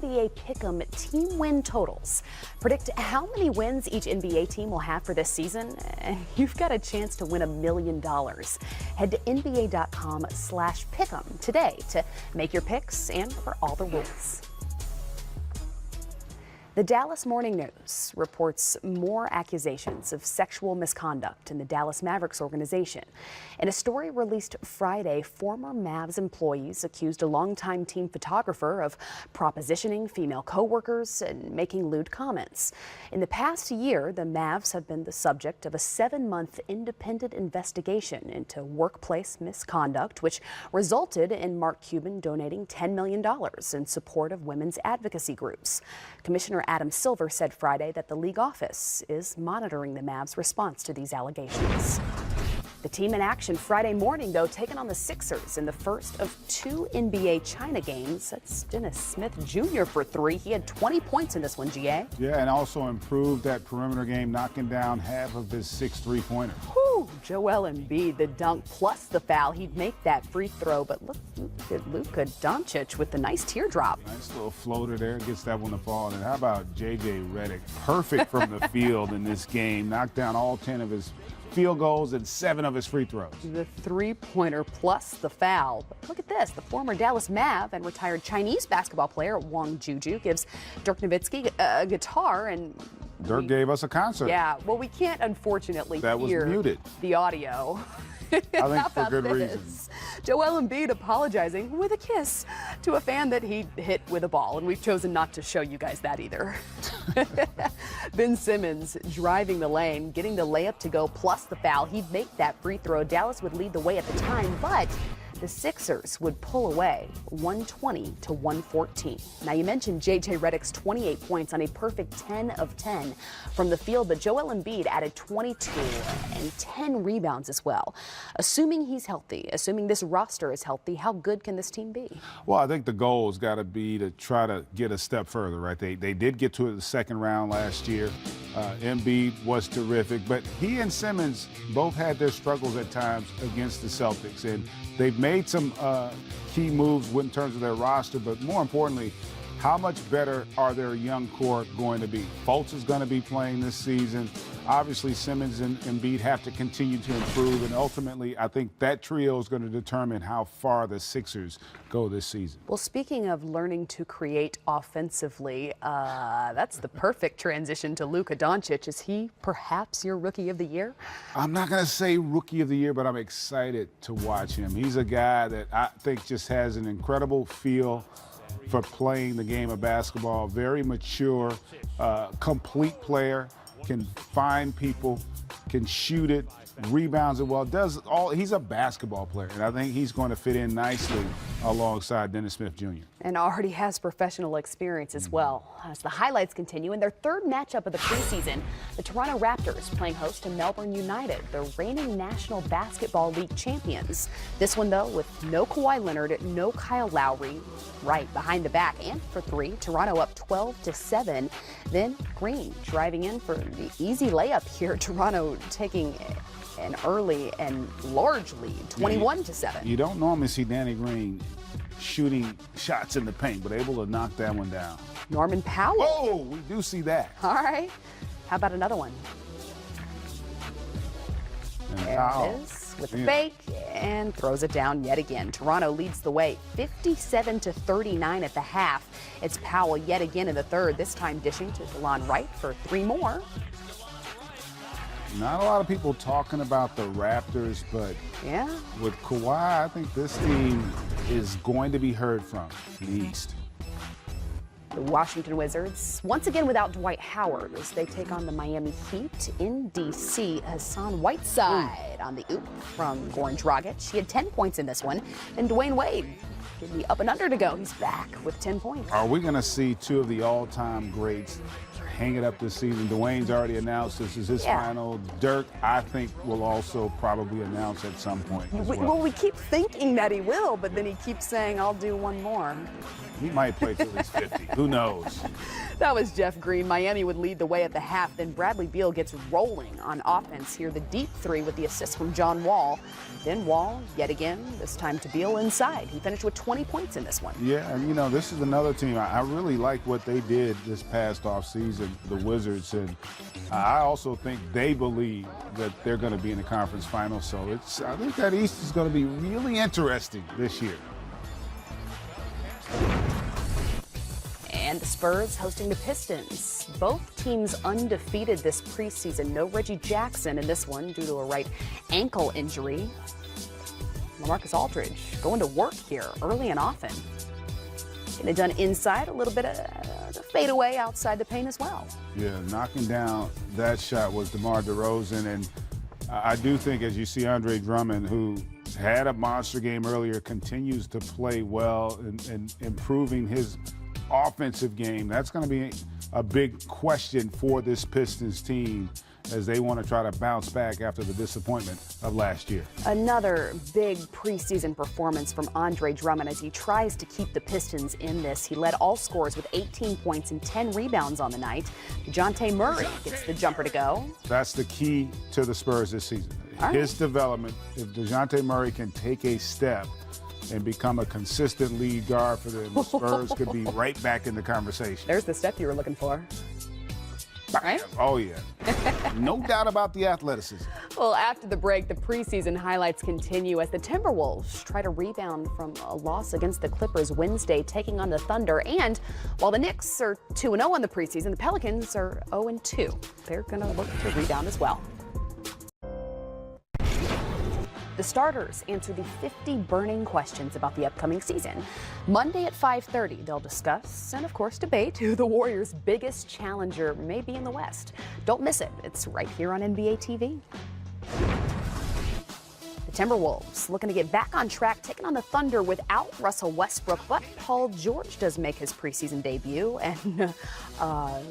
NBA Pick'em team win totals. Predict how many wins each NBA team will have for this season, and you've got a chance to win $1 million. Head to NBA.com/Pick'em today to make your picks and for all the rules. The Dallas Morning News reports more accusations of sexual misconduct in the Dallas Mavericks organization. In a story released Friday, former Mavs employees accused a longtime team photographer of propositioning female coworkers and making lewd comments. In the past year, the Mavs have been the subject of a 7-month independent investigation into workplace misconduct, which resulted in Mark Cuban donating $10 million in support of women's advocacy groups. Commissioner Adam Silver said Friday that the league office is monitoring the Mavs' response to these allegations. The team in action Friday morning, though, taking on the Sixers in the first of 2 NBA China games. That's Dennis Smith Jr. for 3. He had 20 points in this one, GA. Yeah, and also improved that perimeter game, knocking down half of his 6 3-pointers. Whew, Joel Embiid, the dunk plus the foul. He'd make that free throw, but look at Luka Doncic with the nice teardrop. Nice little floater there, gets that one to fall. And how about J.J. Redick? Perfect from the field in this game. Knocked down all 10 of his field goals and 7 of his free throws. The 3-pointer plus the foul. But look at this. The former Dallas Mav and retired Chinese basketball player Wang Juju gives Dirk Nowitzki a guitar, and Dirk gave us a concert. Yeah, well, we can't unfortunately hear muted. The audio. I think for good reason. Joel Embiid apologizing with a kiss to a fan that he hit with a ball, and we've chosen not to show you guys that either. Ben Simmons driving the lane, getting the layup to go plus the foul. He'd make that free throw. Dallas would lead the way at the time, but the Sixers would pull away 120-114. Now, you mentioned J.J. Redick's 28 points on a perfect 10 of 10 from the field, but Joel Embiid added 22 and 10 rebounds as well. Assuming he's healthy, assuming this roster is healthy, how good can this team be? Well, I think the goal has got to be to try to get a step further, right? They did get to the second round last year. Embiid was terrific, but he and Simmons both had their struggles at times against the Celtics, and they've made some key moves in terms of their roster, but more importantly, how much better are their young core going to be? Fultz is going to be playing this season. Obviously, Simmons and Embiid have to continue to improve, and ultimately, I think that trio is going to determine how far the Sixers go this season. Well, speaking of learning to create offensively, that's the perfect transition to Luka Doncic. Is he perhaps your Rookie of the Year? I'm not going to say Rookie of the Year, but I'm excited to watch him. He's a guy that I think just has an incredible feel for playing the game of basketball. Very mature, complete player. Can find people, can shoot it, rebounds it well, does all. He's a basketball player, and I think he's going to fit in nicely alongside Dennis Smith Jr. And already has professional experience as well. As the highlights continue, in their third matchup of the preseason, the Toronto Raptors playing host to Melbourne United, the reigning National Basketball League champions. This one, though, with no Kawhi Leonard, no Kyle Lowry, right behind the back, and for 3, Toronto up 12-7. Then Green driving in for the easy layup here. Toronto taking an early and large lead, 21-7. You don't normally see Danny Green shooting shots in the paint, but able to knock that one down. Norman Powell. Oh, we do see that. All right. How about another one? There it is with the fake and throws it down yet again. Toronto leads the way 57-39 at the half. It's Powell yet again in the third, this time dishing to DeLon Wright for 3 more. Not a lot of people talking about the Raptors, but yeah, with Kawhi, I think this team is going to be heard from in the East. The Washington Wizards, once again without Dwight Howard, as they take on the Miami Heat in D.C. Hassan Whiteside on the oop from Goran Dragic. He had 10 points in this one. And Dwayne Wade, give me up and under to go. He's back with 10 points. Are we going to see 2 of the all-time greats hang it up this season? Dwayne's already announced this is his final. Dirk, I think, will also probably announce at some point as well, we keep thinking that he will, but then he keeps saying, I'll do one more. He might play till he's 50. Who knows? That was Jeff Green. Miami would lead the way at the half. Then Bradley Beal gets rolling on offense here. The deep three with the assist from John Wall. Then Wall, yet again, this time to Beal inside. He finished with 20 points in this one. Yeah, and you know, this is another team. I really like what they did this past offseason, the Wizards. And I also think they believe that they're going to be in the conference finals. So I think that East is going to be really interesting this year. And the Spurs hosting the Pistons. Both teams undefeated this preseason. No Reggie Jackson in this one due to a right ankle injury. LaMarcus Aldridge going to work here early and often. Getting it done inside, a little bit of a fadeaway outside the paint as well. Yeah, knocking down that shot was DeMar DeRozan. And I do think, as you see Andre Drummond, who had a monster game earlier, continues to play well and improving his offensive game. That's going to be a big question for this Pistons team as they want to try to bounce back after the disappointment of last year. Another big preseason performance from Andre Drummond as he tries to keep the Pistons in this. He led all scorers with 18 points and 10 rebounds on the night. DeJounte Murray gets the jumper to go. That's the key to the Spurs this season. His development, if DeJounte Murray can take a step and become a consistent lead guard for them, the Spurs could be right back in the conversation. There's the step you were looking for. Right? Oh, yeah. No doubt about the athleticism. Well, after the break, the preseason highlights continue as the Timberwolves try to rebound from a loss against the Clippers Wednesday, taking on the Thunder. And while the Knicks are 2-0 in the preseason, the Pelicans are 0-2. They're going to look to rebound as well. The starters answer the 50 burning questions about the upcoming season. Monday at 5:30, they'll discuss and, of course, debate who the Warriors' biggest challenger may be in the West. Don't miss it. It's right here on NBA TV. The Timberwolves looking to get back on track, taking on the Thunder without Russell Westbrook, but Paul George does make his preseason debut and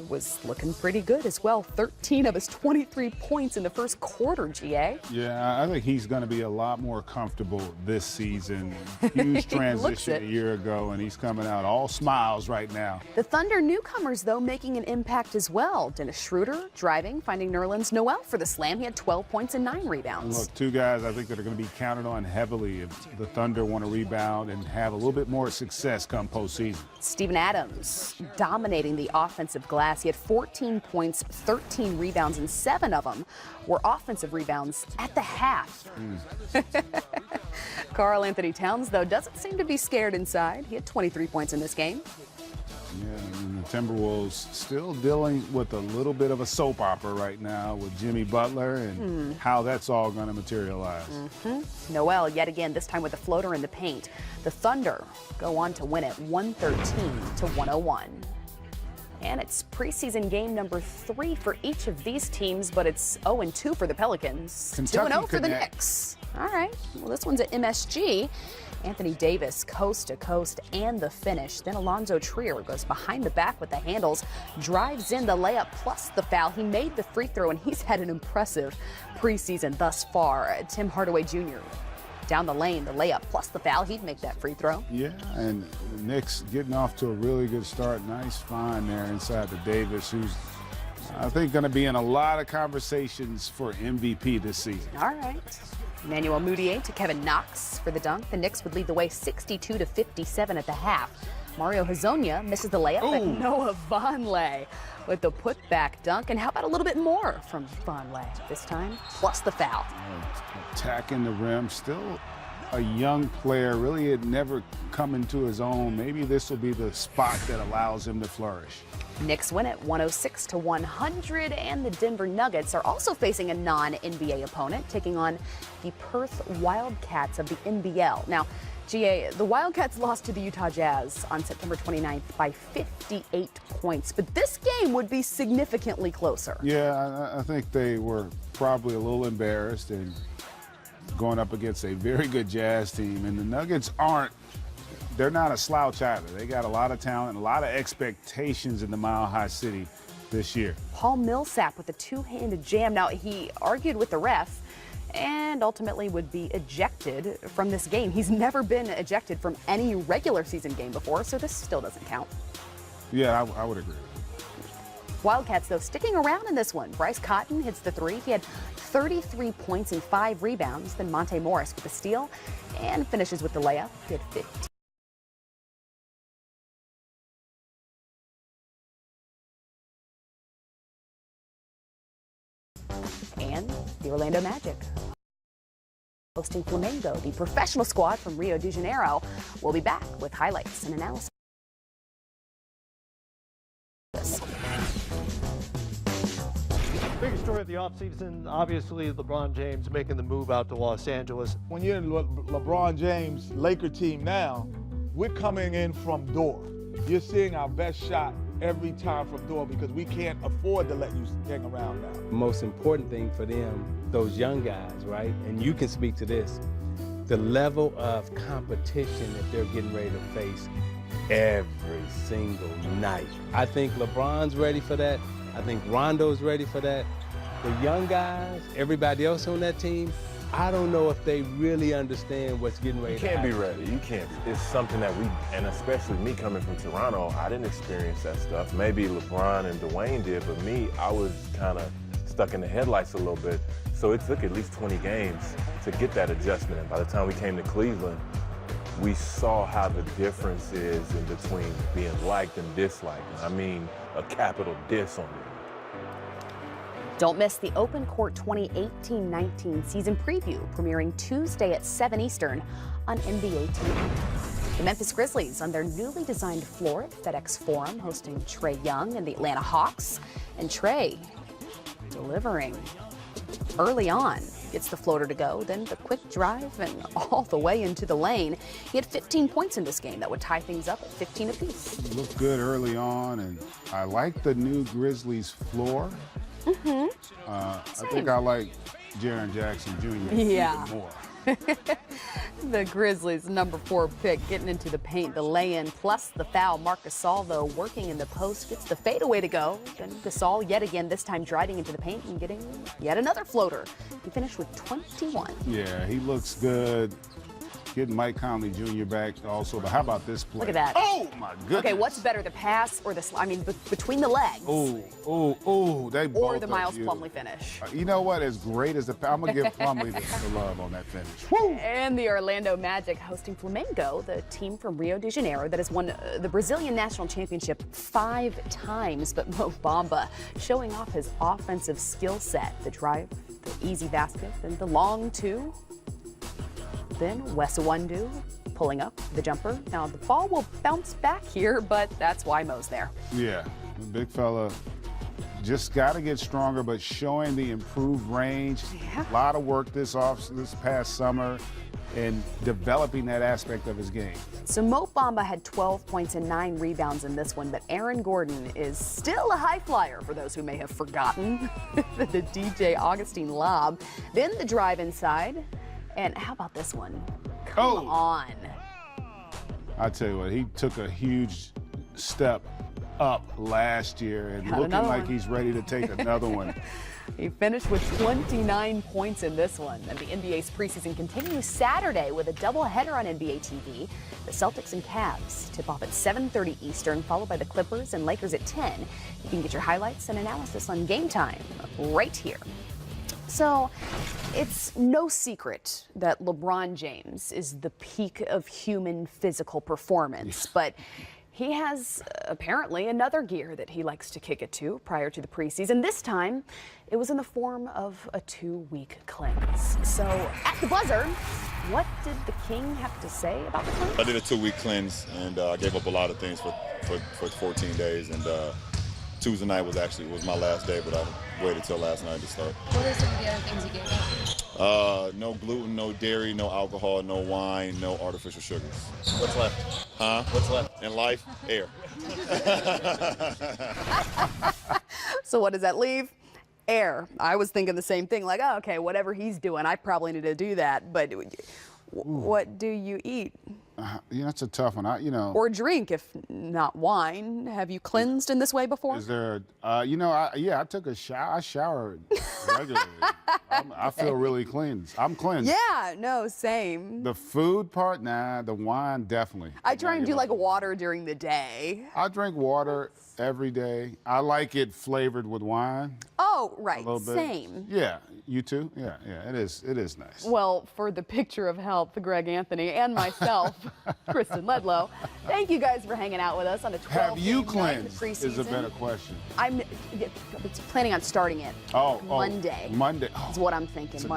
was looking pretty good as well. 13 of his 23 points in the first quarter, GA. Yeah, I think he's going to be a lot more comfortable this season. Huge transition a year ago, and he's coming out all smiles right now. The Thunder newcomers, though, making an impact as well. Dennis Schroeder driving, finding Nerlens Noel for the slam. He had 12 points and 9 rebounds. Look, two guys I think that are going to be counted on heavily if the Thunder want to rebound and have a little bit more success come postseason. Steven Adams dominating the offensive glass. He had 14 points, 13 rebounds, and 7 of them were offensive rebounds at the half. Karl Anthony Towns, though, doesn't seem to be scared inside. He had 23 points in this game. Yeah, and the Timberwolves still dealing with a little bit of a soap opera right now with Jimmy Butler and how that's all going to materialize. Noel, yet again, this time with a floater in the paint. The Thunder go on to win it 113-101. And it's preseason game number 3 for each of these teams, but it's 0-2 for the Pelicans. 2-0 for the Knicks. All right, well, this one's at MSG. Anthony Davis, coast to coast, and the finish. Then Alonzo Trier goes behind the back with the handles, drives in the layup plus the foul. He made the free throw, and he's had an impressive preseason thus far. Tim Hardaway Jr. down the lane, the layup plus the foul. He'd make that free throw. Yeah, and the Knicks getting off to a really good start. Nice find there inside to Davis, who's I think going to be in a lot of conversations for MVP this season. All right. Emmanuel Mudiay to Kevin Knox for the dunk. The Knicks would lead the way 62-57 at the half. Mario Hezonja misses the layup, but Noah Vonleh with the putback dunk. And how about a little bit more from Vonleh this time, plus the foul. Attacking the rim, still a young player, really had never come into his own. Maybe this will be the spot that allows him to flourish. Knicks win it 106-100, and the Denver Nuggets are also facing a non-NBA opponent, taking on the Perth Wildcats of the NBL. Now, GA, the Wildcats lost to the Utah Jazz on September 29th by 58 points, but this game would be significantly closer. Yeah, I think they were probably a little embarrassed and going up against a very good Jazz team, and the Nuggets they're not a slouch either. They got a lot of talent, a lot of expectations in the Mile High City this year. Paul Millsap with a two-handed jam. Now, he argued with the ref and ultimately would be ejected from this game. He's never been ejected from any regular season game before, so this still doesn't count. Yeah, I would agree. Wildcats, though, sticking around in this one. Bryce Cotton hits the three. He had 33 points and 5 rebounds. Then Monte Morris with the steal and finishes with the layup. He had 15. And the Orlando Magic hosting Flamengo. The professional squad from Rio de Janeiro will be back with highlights and analysis. Biggest story of the offseason, obviously LeBron James making the move out to Los Angeles. When you're in LeBron James' Laker team now, we're coming in from door. You're seeing our best shot every time from door because we can't afford to let you hang around now. The most important thing for them, those young guys, right, and you can speak to this, the level of competition that they're getting ready to face every single night. I think LeBron's ready for that. I think Rondo's ready for that. The young guys, everybody else on that team, I don't know if they really understand what's getting ready to happen. You can't be ready. You can't. It's something that and especially me coming from Toronto, I didn't experience that stuff. Maybe LeBron and Dwayne did, but me, I was kind of stuck in the headlights a little bit. So it took at least 20 games to get that adjustment. And by the time we came to Cleveland, we saw how the difference is in between being liked and disliked. I mean, a capital diss on you. Don't miss the Open Court 2018-19 season preview, premiering Tuesday at 7 Eastern on NBA TV. The Memphis Grizzlies on their newly designed floor at FedEx Forum, hosting Trae Young and the Atlanta Hawks. And Trae delivering early on. Gets the floater to go, then the quick drive and all the way into the lane. He had 15 points in this game that would tie things up at 15 apiece. Looked good early on, and I like the new Grizzlies floor. I think I like Jaren Jackson Jr. Yeah. more. The Grizzlies' number 4 pick getting into the paint, the lay-in, plus the foul. Marc Gasol, though, working in the post, gets the fadeaway to go. Then Gasol, yet again, this time driving into the paint and getting yet another floater. He finished with 21. Yeah, he looks good. Getting Mike Conley Jr. back also, but how about this play? Look at that. Oh, my goodness. Okay, what's better, the pass or the, between the legs? They both Or the are Miles beautiful. Plumlee finish. You know what? As great as I'm going to give Plumlee the love on that finish. Woo! And the Orlando Magic hosting Flamengo, the team from Rio de Janeiro that has won the Brazilian national championship 5 times. But Mo Bamba showing off his offensive skill set. The drive, the easy basket, then the long two. Then Wes Iwundu pulling up the jumper. Now the ball will bounce back here, but that's why Mo's there. Yeah, the big fella just got to get stronger, but showing the improved range. Yeah. A lot of work this past summer in developing that aspect of his game. So Mo Bamba had 12 points and 9 rebounds in this one, but Aaron Gordon is still a high flyer for those who may have forgotten. The DJ Augustine lob, then the drive inside. And how about this one? Come on. I tell you what, he took a huge step up last year and Got looking like one. he's ready to take another one. He finished with 29 points in this one. And the NBA's preseason continues Saturday with a doubleheader on NBA TV. The Celtics and Cavs tip off at 7:30 Eastern, followed by the Clippers and Lakers at 10. You can get your highlights and analysis on GameTime right here. So, it's no secret that LeBron James is the peak of human physical performance, but he has apparently another gear that he likes to kick it to prior to the preseason. This time, it was in the form of a 2-week cleanse. So, at the buzzer, what did the King have to say about the cleanse? I did a 2-week cleanse, and I gave up a lot of things for 14 days, and Tuesday night was my last day, but I waited till last night to start. What are some of the other things you gave up? No gluten, no dairy, no alcohol, no wine, no artificial sugars. What's left? Huh? What's left? In life, air. So what does that leave? Air. I was thinking the same thing, like, oh, okay, whatever he's doing, I probably need to do that. But What do you eat? That's a tough one. Or drink, if not wine. Have you cleansed in this way before? Is there? I took a shower. I shower regularly. I feel really clean. I'm cleansed. Yeah, no, same. The food part, nah. The wine, definitely. I try and do like water during the day. I drink water every day. I like it flavored with wine. Oh, right, A little bit. same. Yeah, you too? Yeah, it is nice. Well, for the picture of health, Greg Anthony and myself, Kristen Ledlow, thank you guys for hanging out with us on a 12 Have you game night in the cleansed? preseason. Is a better question. I'm planning on starting it Oh, Monday. Monday. Is what I'm thinking. Monday.